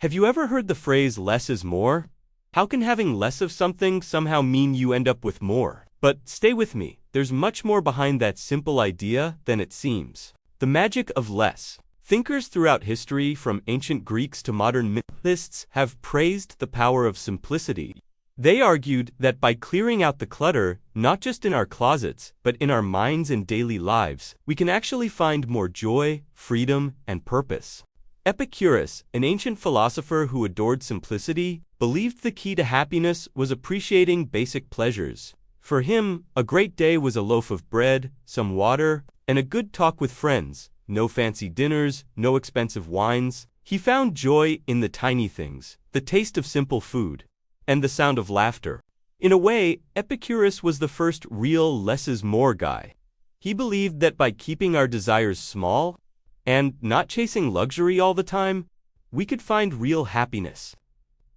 Have you ever heard the phrase less is more? How can having less of something somehow mean you end up with more? But stay with me, there's much more behind that simple idea than it seems. The magic of less. Thinkers throughout history, from ancient Greeks to modern minimalists, have praised the power of simplicity. They argued that by clearing out the clutter, not just in our closets, but in our minds and daily lives, we can actually find more joy, freedom, and purpose. Epicurus, an ancient philosopher who adored simplicity, believed the key to happiness was appreciating basic pleasures. For him, a great day was a loaf of bread, some water, and a good talk with friends. No fancy dinners, no expensive wines. He found joy in the tiny things, the taste of simple food, and the sound of laughter. In a way, Epicurus was the first real less is more guy. He believed that by keeping our desires small, and not chasing luxury all the time, we could find real happiness.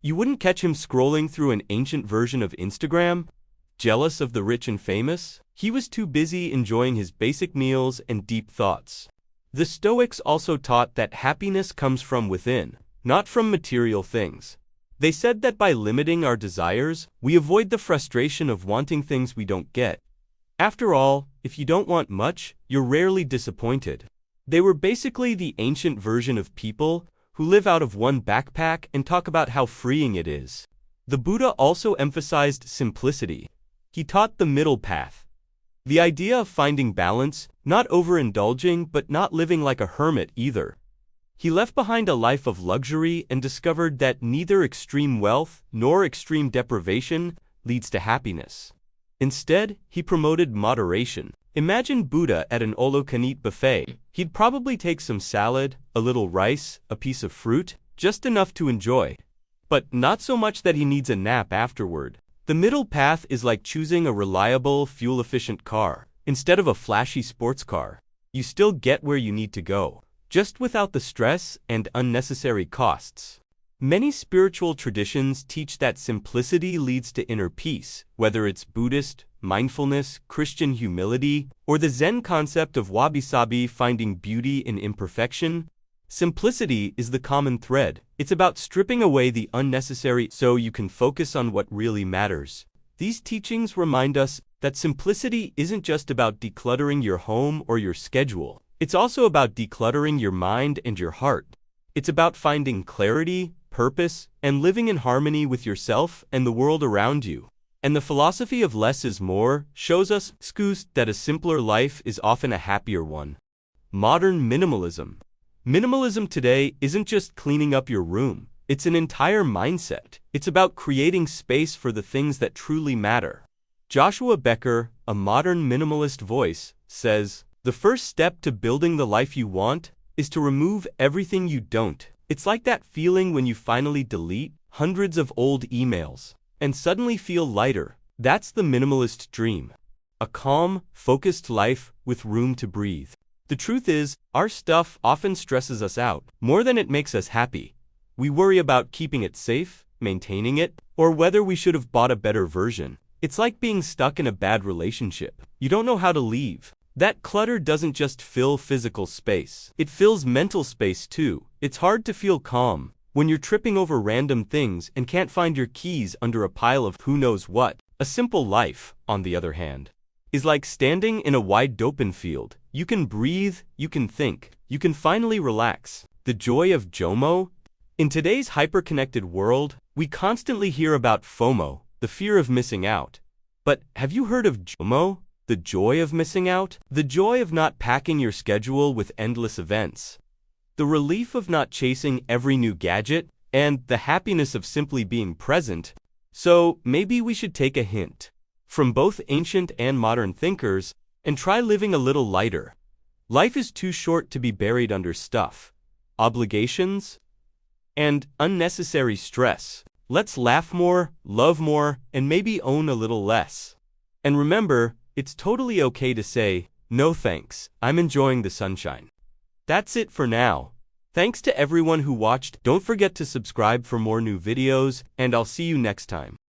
You wouldn't catch him scrolling through an ancient version of Instagram, jealous of the rich and famous. He was too busy enjoying his basic meals and deep thoughts. The Stoics also taught that happiness comes from within, not from material things. They said that by limiting our desires, we avoid the frustration of wanting things we don't get. After all, if you don't want much, you're rarely disappointed. They were basically the ancient version of people who live out of one backpack and talk about how freeing it is. The Buddha also emphasized simplicity. He taught the middle path. The idea of finding balance, not overindulging but not living like a hermit either. He left behind a life of luxury and discovered that neither extreme wealth nor extreme deprivation leads to happiness. Instead, he promoted moderation. Imagine Buddha at an all-you-can-eat buffet. He'd probably take some salad, a little rice, a piece of fruit, just enough to enjoy, but not so much that he needs a nap afterward. The middle path is like choosing a reliable, fuel-efficient car instead of a flashy sports car. You still get where you need to go, just without the stress and unnecessary costs. Many spiritual traditions teach that simplicity leads to inner peace, whether it's Buddhist, mindfulness, Christian humility, or the Zen concept of wabi-sabi, finding beauty in imperfection. Simplicity is the common thread. It's about stripping away the unnecessary so you can focus on what really matters. These teachings remind us that simplicity isn't just about decluttering your home or your schedule. It's also about decluttering your mind and your heart. It's about finding clarity, purpose, and living in harmony with yourself and the world around you. And the philosophy of less is more shows us that a simpler life is often a happier one. Modern minimalism. Minimalism today isn't just cleaning up your room. It's an entire mindset. It's about creating space for the things that truly matter. Joshua Becker, a modern minimalist voice, says, "The first step to building the life you want is to remove everything you don't." It's like that feeling when you finally delete hundreds of old emails and suddenly feel lighter. That's the minimalist dream. A calm, focused life with room to breathe. The truth is, our stuff often stresses us out more than it makes us happy. We worry about keeping it safe, maintaining it, or whether we should have bought a better version. It's like being stuck in a bad relationship. You don't know how to leave. That clutter doesn't just fill physical space. It fills mental space too. It's hard to feel calm when you're tripping over random things and can't find your keys under a pile of who knows what. A simple life, on the other hand, is like standing in a wide open field. You can breathe, you can think, you can finally relax. The joy of JOMO? In today's hyper-connected world, we constantly hear about FOMO, the fear of missing out. But have you heard of JOMO? The joy of missing out? The joy of not packing your schedule with endless events. The relief of not chasing every new gadget, and the happiness of simply being present. So maybe we should take a hint from both ancient and modern thinkers and try living a little lighter. Life is too short to be buried under stuff, obligations, and unnecessary stress. Let's laugh more, love more, and maybe own a little less. And remember, it's totally okay to say, "No thanks, I'm enjoying the sunshine." That's it for now. Thanks to everyone who watched. Don't forget to subscribe for more new videos, and I'll see you next time.